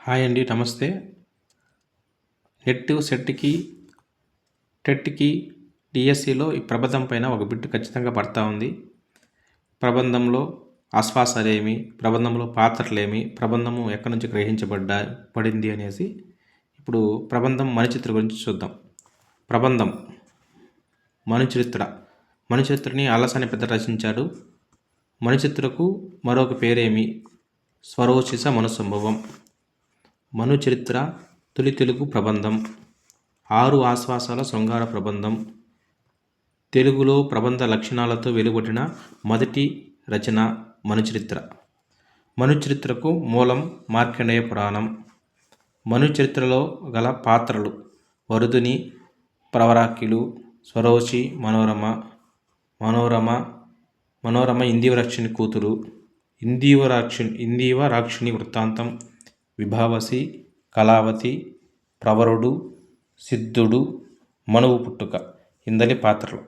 Hi అండి. నమస్తే. Net, సెట్‌కి, టెట్‌కి, డిఎస్సిలో ఈ ప్రబంధం పైన ఒక బిట్ ఖచ్చితంగా పడతా ఉంది. ప్రబంధంలో ఆశ్వాసాలేమి, ప్రబంధంలో పాత్రలేమి, ప్రబంధము ఎక్కడి నుంచి పడింది అనేసి ఇప్పుడు ప్రబంధం మణిచిత్ర గురించి చూద్దాం. ప్రబంధం మనుచరిత్ర. మనుచరిత్రని అల్లసాని పెద్ద రచించాడు. మనుచరిత్రకు మరొక పేరేమి? స్వరోచిష మనుసంభవం. మనుచరిత్ర తొలి తెలుగు ప్రబంధం. 6 ఆశ్వాసాల శృంగార ప్రబంధం. తెలుగులో ప్రబంధ లక్షణాలతో వెలువడిన మొదటి రచన మనుచరిత్ర. మనుచరిత్రకు మూలం మార్కండేయ పురాణం. మనుచరిత్రలో గల పాత్రలు వరుదిని, ప్రవరాఖ్యులు, స్వరోచి, మనోరమ ఇందీవరాక్షుని కూతురు, ఇందీవరాక్షుని వృత్తాంతం, విభావసి, కళావతి, ప్రవరుడు, సిద్ధుడు, మనువు పుట్టుక ఇందలి పాత్రలు.